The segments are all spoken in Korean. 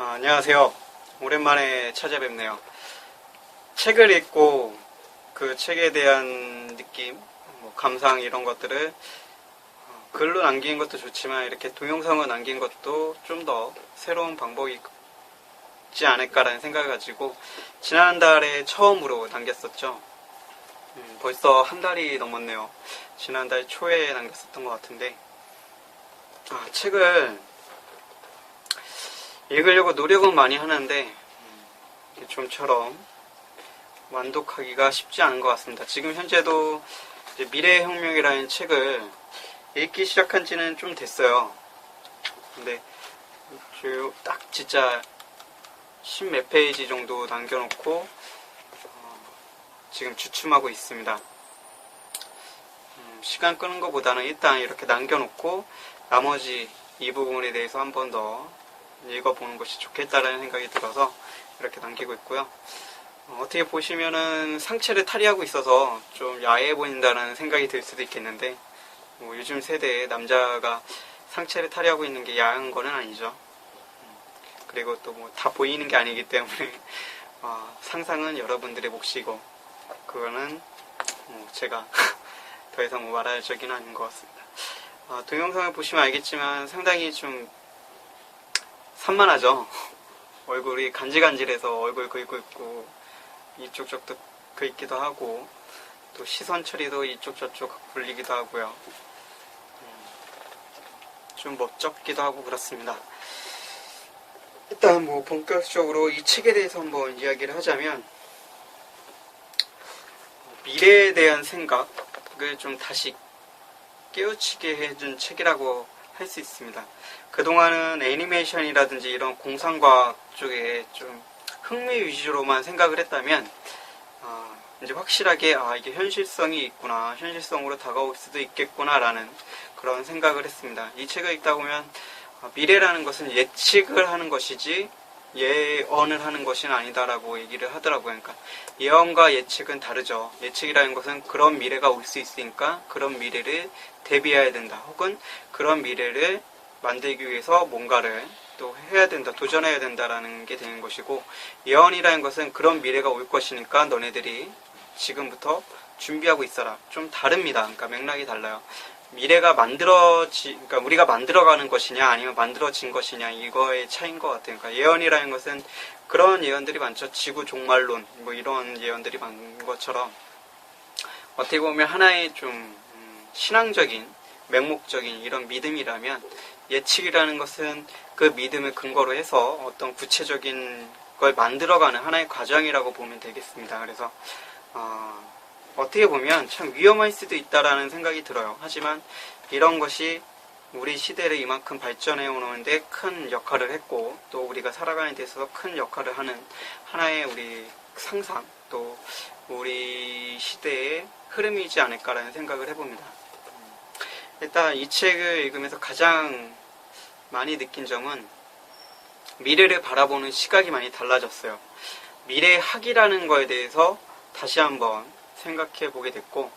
안녕하세요. 오랜만에 찾아뵙네요. 책을 읽고 그 책에 대한 느낌, 감상 이런 것들을 글로 남기는 것도 좋지만 이렇게 동영상으로 남긴 것도 좀 더 새로운 방법이 있지 않을까라는 생각을 가지고 지난달에 처음으로 남겼었죠. 벌써 한 달이 넘었네요. 지난달 초에 남겼었던 것 같은데 책을 읽으려고 노력은 많이 하는데 좀처럼 완독하기가 쉽지 않은 것 같습니다. 지금 현재도 미래의 혁명이라는 책을 읽기 시작한 지는 좀 됐어요. 근데 딱 진짜 10몇 페이지 정도 남겨놓고 지금 주춤하고 있습니다. 시간 끄는 것보다는 일단 이렇게 남겨놓고 나머지 이 부분에 대해서 한 번 더 읽어보는 것이 좋겠다라는 생각이 들어서 이렇게 남기고 있고요. 어떻게 보시면은 상체를 탈의하고 있어서 좀 야해 보인다는 생각이 들 수도 있겠는데 요즘 세대에 남자가 상체를 탈의하고 있는 게 야한 거는 아니죠. 그리고 또 다 보이는 게 아니기 때문에 상상은 여러분들의 몫이고 그거는 제가 더 이상 말할 적은 아닌 것 같습니다. 동영상을 보시면 알겠지만 상당히 좀 산만하죠. 얼굴이 간질간질해서 얼굴 긁고 있고 이쪽 저쪽 긁기도 하고 또 시선 처리도 이쪽 저쪽 굴리기도 하고요. 좀 멋쩍기도 하고 그렇습니다. 일단 본격적으로 이 책에 대해서 한번 이야기를 하자면 미래에 대한 생각을 좀 다시 깨우치게 해준 책이라고 할 수 있습니다. 그동안은 애니메이션이라든지 이런 공상과학 쪽에 좀 흥미 위주로만 생각을 했다면 이제 확실하게 이게 현실성이 있구나, 현실성으로 다가올 수도 있겠구나 라는 그런 생각을 했습니다. 이 책을 읽다 보면 미래라는 것은 예측을 하는 것이지 예언을 하는 것은 아니다라고 얘기를 하더라고요. 그러니까 예언과 예측은 다르죠. 예측이라는 것은 그런 미래가 올 수 있으니까 그런 미래를 대비해야 된다. 혹은 그런 미래를 만들기 위해서 뭔가를 또 해야 된다, 도전해야 된다라는 게 되는 것이고, 예언이라는 것은 그런 미래가 올 것이니까 너네들이 지금부터 준비하고 있어라. 좀 다릅니다. 그러니까 맥락이 달라요. 미래가 그러니까 우리가 만들어가는 것이냐 아니면 만들어진 것이냐 이거의 차이인 것 같아요. 그러니까 예언이라는 것은 그런 예언들이 많죠. 지구 종말론 이런 예언들이 많은 것처럼 어떻게 보면 하나의 좀 신앙적인 맹목적인 이런 믿음이라면 예측이라는 것은 그 믿음을 근거로 해서 어떤 구체적인 걸 만들어가는 하나의 과정이라고 보면 되겠습니다. 그래서 어떻게 보면 참 위험할 수도 있다라는 생각이 들어요. 하지만 이런 것이 우리 시대를 이만큼 발전해 오는데 큰 역할을 했고 또 우리가 살아가는 데 있어서 큰 역할을 하는 하나의 우리 상상 또 우리 시대의 흐름이지 않을까라는 생각을 해봅니다. 일단 이 책을 읽으면서 가장 많이 느낀 점은 미래를 바라보는 시각이 많이 달라졌어요. 미래학이라는 거에 대해서 다시 한번 생각해 보게 됐고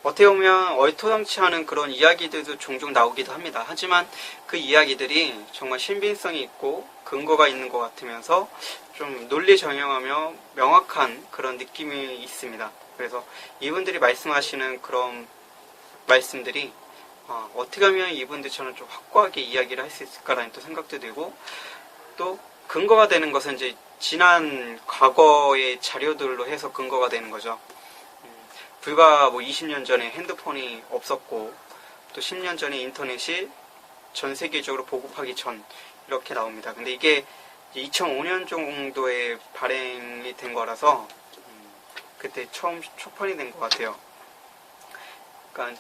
어떻게 보면 얼토당치하는 그런 이야기들도 종종 나오기도 합니다. 하지만 그 이야기들이 정말 신빙성이 있고 근거가 있는 것 같으면서 좀 논리 정연하며 명확한 그런 느낌이 있습니다. 그래서 이분들이 말씀하시는 그런 말씀들이 어떻게 하면 이분들처럼 좀 확고하게 이야기를 할 수 있을까라는 또 생각도 들고 또 근거가 되는 것은 이제 지난 과거의 자료들로 해서 근거가 되는 거죠. 불과 20년 전에 핸드폰이 없었고 또 10년 전에 인터넷이 전 세계적으로 보급하기 전 이렇게 나옵니다. 근데 이게 2005년 정도에 발행이 된 거라서 그때 처음 초판이 된 것 같아요. 그러니까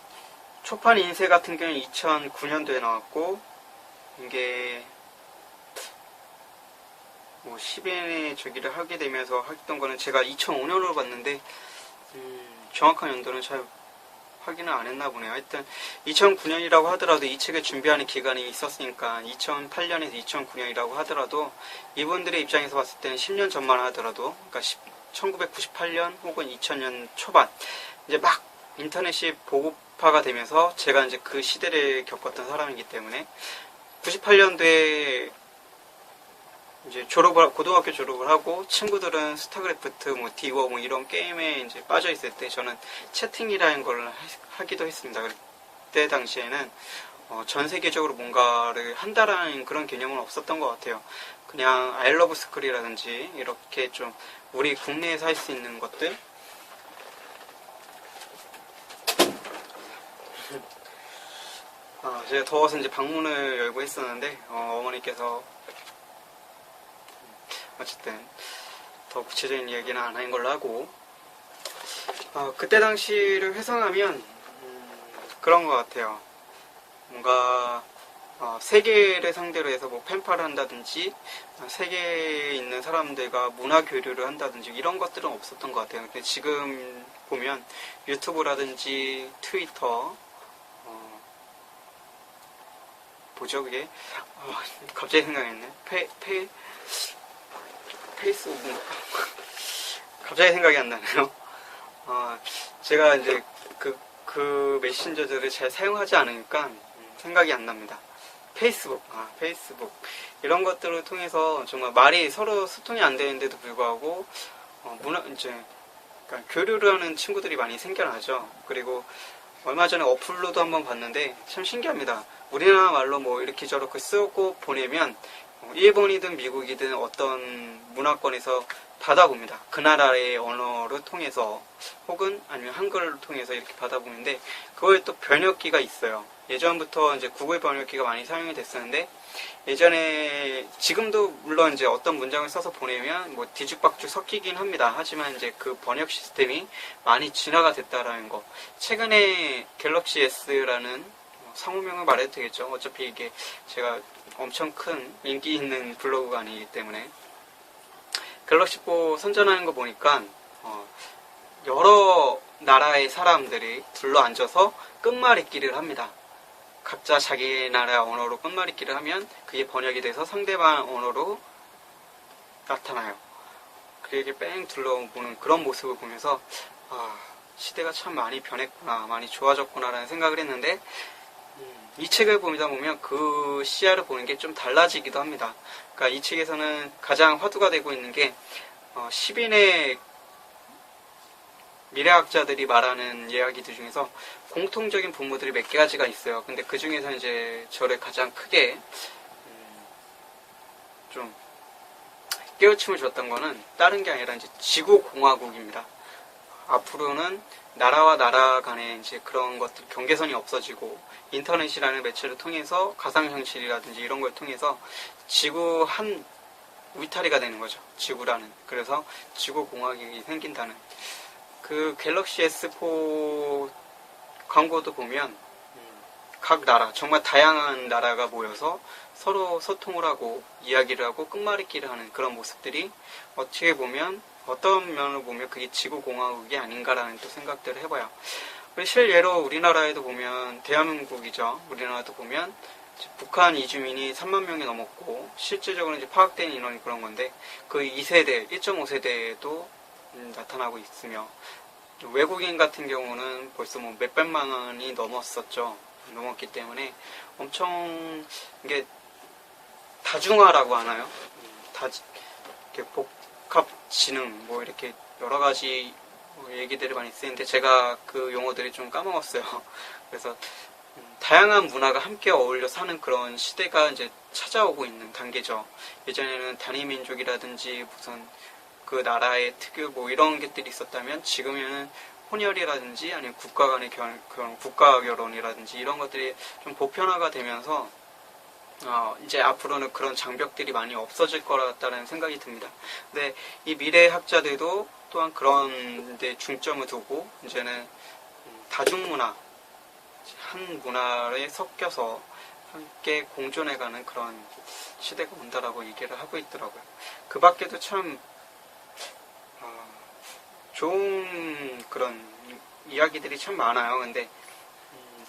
초판 인쇄 같은 경우는 2009년도에 나왔고 이게 10인의 저기를 하게 되면서 했던 거는 제가 2005년으로 봤는데 정확한 연도는 잘 확인을 안 했나 보네요. 하여튼 2009년이라고 하더라도 이 책을 준비하는 기간이 있었으니까 2008년에서 2009년이라고 하더라도 이분들의 입장에서 봤을 때는 10년 전만 하더라도 그러니까 1998년 혹은 2000년 초반 이제 막 인터넷이 보급화가 되면서 제가 이제 그 시대를 겪었던 사람이기 때문에 98년도에 이제 고등학교 졸업을 하고 친구들은 스타크래프트, 뭐 디워 뭐 이런 게임에 이제 빠져 있을 때 저는 채팅이라는 걸 하기도 했습니다. 그때 당시에는 전 세계적으로 뭔가를 한다라는 그런 개념은 없었던 것 같아요. 그냥 I love 스쿨이라든지 이렇게 좀 우리 국내에서 할 수 있는 것들, 제가 더워서 이제 방문을 열고 했었는데 어머니께서 어쨌든 더 구체적인 이야기는 안 하는 걸로 하고, 그때 당시를 회상하면 그런 것 같아요. 뭔가 세계를 상대로 해서 뭐 펜팔을 한다든지 세계에 있는 사람들과 문화 교류를 한다든지 이런 것들은 없었던 것 같아요. 근데 지금 보면 유튜브라든지 트위터, 뭐죠 그게? 갑자기 생각했네. 페이스북 갑자기 생각이 안 나네요. 제가 이제 그 메신저들을 잘 사용하지 않으니까 생각이 안 납니다. 페이스북 이런 것들을 통해서 정말 말이 서로 소통이 안 되는데도 불구하고 그러니까 교류를 하는 친구들이 많이 생겨나죠. 그리고 얼마 전에 어플로도 한번 봤는데 참 신기합니다. 우리나라 말로 뭐 이렇게 저렇게 쓰고 보내면 일본이든 미국이든 어떤 문화권에서 받아봅니다. 그 나라의 언어를 통해서 혹은 아니면 한글을 통해서 이렇게 받아보는데 그거에 또 번역기가 있어요. 예전부터 이제 구글 번역기가 많이 사용이 됐었는데 예전에 지금도 물론 이제 어떤 문장을 써서 보내면 뭐 뒤죽박죽 섞이긴 합니다. 하지만 이제 그 번역 시스템이 많이 진화가 됐다라는 거. 최근에 갤럭시 S라는 상호명을 말해도 되겠죠. 어차피 이게 제가 엄청 큰 인기 있는 블로그가 아니기 때문에 갤럭시4 선전하는 거 보니까 여러 나라의 사람들이 둘러앉아서 끝말잇기를 합니다. 각자 자기 나라 언어로 끝말잇기를 하면 그게 번역이 돼서 상대방 언어로 나타나요. 그렇게 뺑 둘러보는 그런 모습을 보면서 시대가 참 많이 변했구나, 많이 좋아졌구나 라는 생각을 했는데 이 책을 보다 보면 그 시야를 보는 게 좀 달라지기도 합니다. 그러니까 이 책에서는 가장 화두가 되고 있는 게 10인의 미래학자들이 말하는 이야기들 중에서 공통적인 분모들이 몇 가지가 있어요. 근데 그 중에서 이제 저를 가장 크게 좀 깨우침을 줬던 거는 다른 게 아니라 이제 지구공화국입니다. 앞으로는 나라와 나라 간에 이제 그런 것들 경계선이 없어지고 인터넷이라는 매체를 통해서 가상현실이라든지 이런 걸 통해서 지구 한 울타리가 되는 거죠. 지구라는. 그래서 지구공화국이 생긴다는. 그 갤럭시 S4 광고도 보면 각 나라, 정말 다양한 나라가 모여서 서로 소통을 하고 이야기를 하고 끝말잇기를 하는 그런 모습들이 어떻게 보면 어떤 면으로 보면 그게 지구공화국이 아닌가라는 또 생각들을 해봐요. 실예로 우리나라에도 보면 대한민국이죠. 우리나라도 보면 북한 이주민이 3만 명이 넘었고 실질적으로 이제 파악된 인원이 그런 건데 그 2세대, 1.5세대에도 나타나고 있으며 외국인 같은 경우는 벌써 뭐 몇백만 원이 넘었었죠. 넘었기 때문에 엄청 이게 다중화라고 하나요? 이렇게 복합지능 뭐 이렇게 여러 가지 얘기들이 많이 쓰이는데 제가 그 용어들이 좀 까먹었어요. 그래서 다양한 문화가 함께 어울려 사는 그런 시대가 이제 찾아오고 있는 단계죠. 예전에는 단위민족이라든지 무슨 그 나라의 특유 뭐 이런 것들이 있었다면 지금에는 혼혈이라든지 아니면 국가 간의 국가 결혼이라든지 이런 것들이 좀 보편화가 되면서 이제 앞으로는 그런 장벽들이 많이 없어질 거라는 생각이 듭니다. 근데 이 미래학자들도 또한 그런 데 중점을 두고 이제는 다중문화, 한 문화에 섞여서 함께 공존해가는 그런 시대가 온다라고 얘기를 하고 있더라고요. 그 밖에도 참 좋은 그런 이야기들이 참 많아요. 근데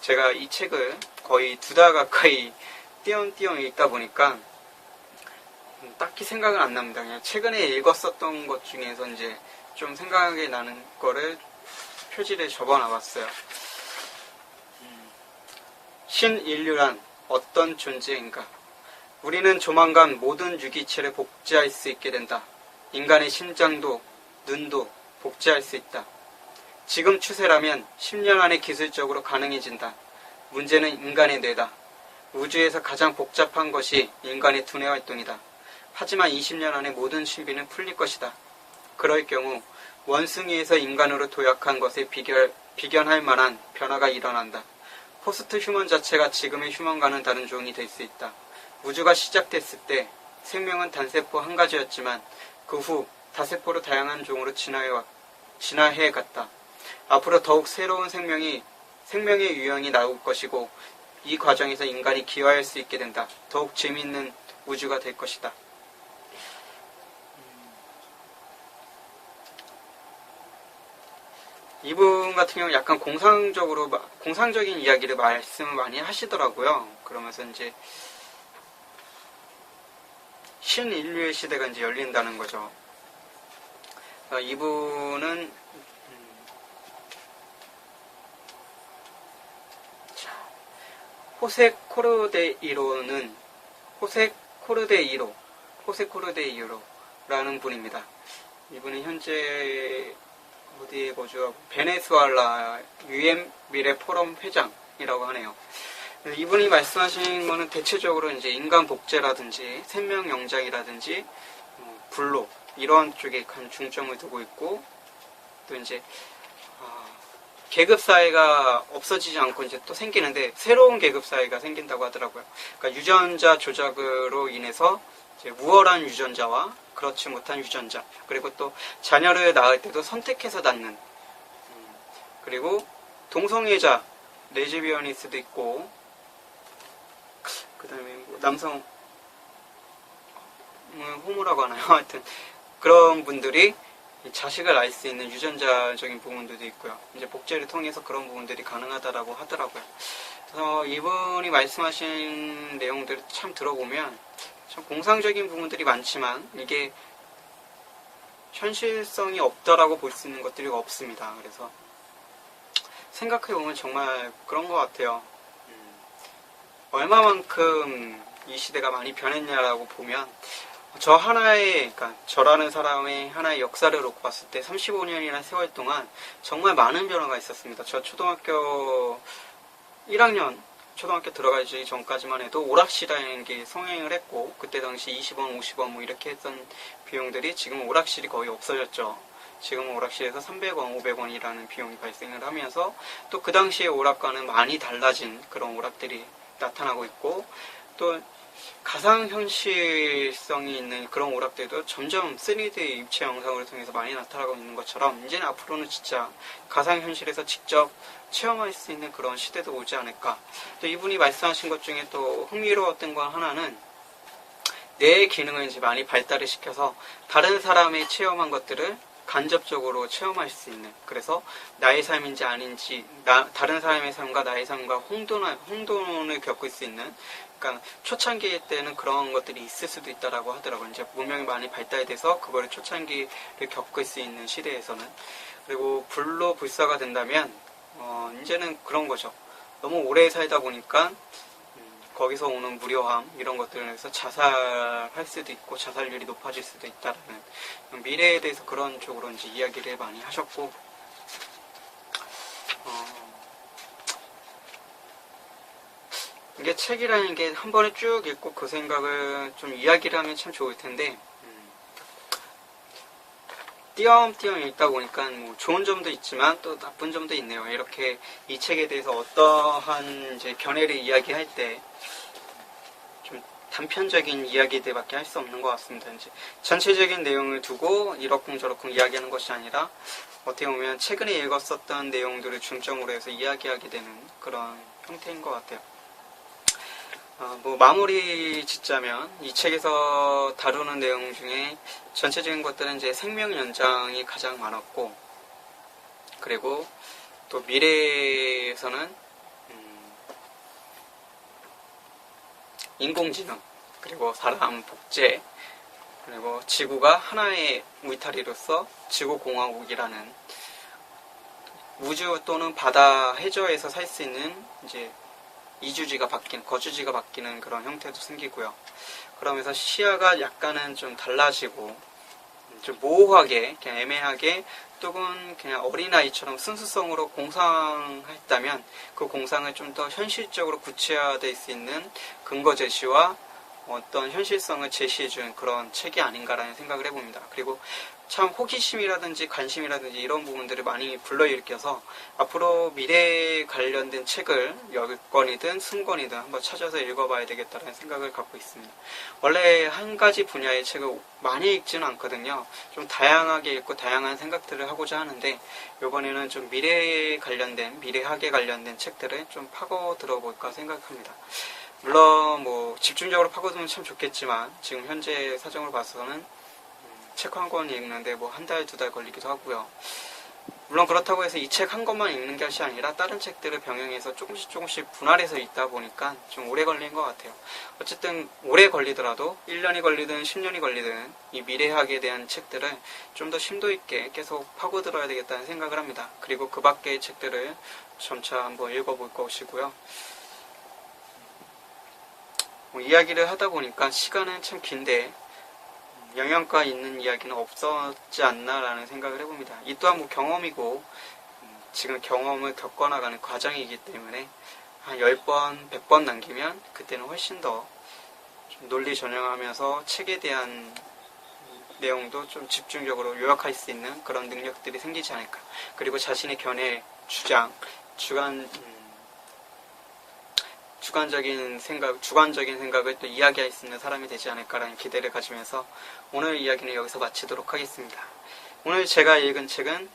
제가 이 책을 거의 2달 가까이 띄엄띄엄 읽다 보니까 딱히 생각은 안 납니다. 그냥 최근에 읽었었던 것 중에서 이제 좀 생각이 나는 거를 표지를 적어놔봤어요. 신인류란 어떤 존재인가? 우리는 조만간 모든 유기체를 복제할 수 있게 된다. 인간의 심장도 눈도 복제할 수 있다. 지금 추세라면 10년 안에 기술적으로 가능해진다. 문제는 인간의 뇌다. 우주에서 가장 복잡한 것이 인간의 두뇌 활동이다. 하지만 20년 안에 모든 신비는 풀릴 것이다. 그럴 경우 원숭이에서 인간으로 도약한 것에 비견할 만한 변화가 일어난다. 포스트 휴먼 자체가 지금의 휴먼과는 다른 종이 될 수 있다. 우주가 시작됐을 때 생명은 단세포 한 가지였지만 그 후 다세포로 다양한 종으로 진화해 갔다. 앞으로 더욱 새로운 생명의 유형이 나올 것이고 이 과정에서 인간이 기여할 수 있게 된다. 더욱 재미있는 우주가 될 것이다. 이분 같은 경우는 약간 공상적인 이야기를 말씀을 많이 하시더라고요. 그러면서 이제 신인류의 시대가 이제 열린다는 거죠. 이분은 호세 코르데이로라는 분입니다. 이분은 현재 어디에 거주하고 베네수엘라 UN 미래 포럼 회장이라고 하네요. 이분이 말씀하신 거는 대체적으로 이제 인간 복제라든지 생명 영장이라든지 불로 이런 쪽에 큰 중점을 두고 있고, 또 이제 계급 사회가 없어지지 않고 이제 또 생기는데 새로운 계급 사회가 생긴다고 하더라고요. 그러니까 유전자 조작으로 인해서 이제 우월한 유전자와 그렇지 못한 유전자, 그리고 또 자녀를 낳을 때도 선택해서 낳는, 그리고 동성애자 레즈비언일 수도 있고, 그 다음에 뭐 남성 호모라고 하나요? 하여튼 그런 분들이 자식을 낳을 수 있는 유전자적인 부분들도 있고요. 이제 복제를 통해서 그런 부분들이 가능하다라고 하더라고요. 그래서 이분이 말씀하신 내용들을 참 들어보면 참 공상적인 부분들이 많지만 이게 현실성이 없다라고 볼 수 있는 것들이 없습니다. 그래서 생각해보면 정말 그런 것 같아요. 얼마만큼 이 시대가 많이 변했냐라고 보면 그러니까 저라는 사람의 하나의 역사를 놓고 봤을 때 35년이라는 세월 동안 정말 많은 변화가 있었습니다. 저 초등학교 1학년, 초등학교 들어가기 전까지만 해도 오락실이라는 게 성행을 했고, 그때 당시 20원, 50원 뭐 이렇게 했던 비용들이 지금 오락실이 거의 없어졌죠. 지금 오락실에서 300원, 500원이라는 비용이 발생을 하면서 또 그 당시의 오락과는 많이 달라진 그런 오락들이 나타나고 있고, 또 가상현실성이 있는 그런 오락들도 점점 3D 입체 영상을 통해서 많이 나타나고 있는 것처럼 이제는 앞으로는 진짜 가상현실에서 직접 체험할 수 있는 그런 시대도 오지 않을까. 또 이분이 말씀하신 것 중에 또 흥미로웠던 거 하나는 뇌의 기능을 이제 많이 발달을 시켜서 다른 사람의 체험한 것들을 간접적으로 체험할 수 있는, 그래서 나의 삶인지 아닌지 다른 사람의 삶과 나의 삶과 혼돈을 겪을 수 있는, 그러니까 초창기 때는 그런 것들이 있을 수도 있다라고 하더라고요. 이제 문명이 많이 발달돼서 그거를 초창기를 겪을 수 있는 시대에서는. 그리고 불로 불사가 된다면 이제는 그런 거죠. 너무 오래 살다 보니까 거기서 오는 무료함 이런 것들을 해서 자살할 수도 있고 자살률이 높아질 수도 있다라는 미래에 대해서 그런 쪽으로 이제 이야기를 많이 하셨고, 이게 책이라는 게 한 번에 쭉 읽고 그 생각을 좀 이야기를 하면 참 좋을 텐데, 띄엄띄엄 읽다 보니까 뭐 좋은 점도 있지만 또 나쁜 점도 있네요. 이렇게 이 책에 대해서 어떠한 이제 견해를 이야기할 때 좀 단편적인 이야기들밖에 할 수 없는 것 같습니다. 이제 전체적인 내용을 두고 이러쿵저러쿵 이야기하는 것이 아니라 어떻게 보면 최근에 읽었었던 내용들을 중점으로 해서 이야기하게 되는 그런 형태인 것 같아요. 뭐 마무리 짓자면 이 책에서 다루는 내용 중에 전체적인 것들은 이제 생명 연장이 가장 많았고, 그리고 또 미래에서는 인공지능, 그리고 사람 복제, 그리고 지구가 하나의 울타리로서 지구공화국이라는 우주 또는 바다 해저에서 살 수 있는 이제 이주지가 바뀌는, 거주지가 바뀌는 그런 형태도 생기고요. 그러면서 시야가 약간은 좀 달라지고 좀 모호하게, 그냥 애매하게, 또는 그냥 어린아이처럼 순수성으로 공상했다면 그 공상을 좀 더 현실적으로 구체화될 수 있는 근거 제시와 어떤 현실성을 제시해준 그런 책이 아닌가라는 생각을 해봅니다. 그리고 참 호기심이라든지 관심이라든지 이런 부분들을 많이 불러일으켜서 앞으로 미래에 관련된 책을 10권이든 20권이든 한번 찾아서 읽어봐야 되겠다는 생각을 갖고 있습니다. 원래 한 가지 분야의 책을 많이 읽지는 않거든요. 좀 다양하게 읽고 다양한 생각들을 하고자 하는데 이번에는 좀 미래에 관련된, 미래학에 관련된 책들을 좀 파고 들어볼까 생각합니다. 물론 뭐 집중적으로 파고들면 참 좋겠지만 지금 현재 사정을 봐서는 책 한 권 읽는데 뭐 한 달, 2달 걸리기도 하고요. 물론 그렇다고 해서 이 책 한 권만 읽는 것이 아니라 다른 책들을 병행해서 조금씩 분할해서 읽다 보니까 좀 오래 걸린 것 같아요. 어쨌든 오래 걸리더라도 1년이 걸리든 10년이 걸리든 이 미래학에 대한 책들을 좀 더 심도 있게 계속 파고들어야 되겠다는 생각을 합니다. 그리고 그 밖의 책들을 점차 한번 읽어볼 것이고요. 뭐 이야기를 하다 보니까 시간은 참 긴데 영양가 있는 이야기는 없었지 않나라는 생각을 해봅니다. 이 또한 뭐 경험이고 지금 경험을 겪어나가는 과정이기 때문에 한 10번, 100번 남기면 그때는 훨씬 더 좀 논리전형하면서 책에 대한 내용도 좀 집중적으로 요약할 수 있는 그런 능력들이 생기지 않을까. 그리고 자신의 견해, 주장, 주관적인 생각을 또 이야기할 수 있는 사람이 되지 않을까라는 기대를 가지면서 오늘 이야기는 여기서 마치도록 하겠습니다. 오늘 제가 읽은 책은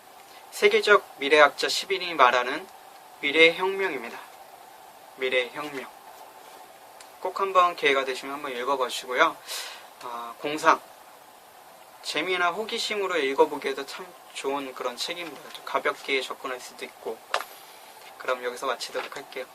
세계적 미래학자 10인이 말하는 미래혁명입니다. 미래혁명. 꼭 한번 기회가 되시면 한번 읽어봐 주시고요. 공상. 재미나 호기심으로 읽어보기에도 참 좋은 그런 책입니다. 좀 가볍게 접근할 수도 있고. 그럼 여기서 마치도록 할게요.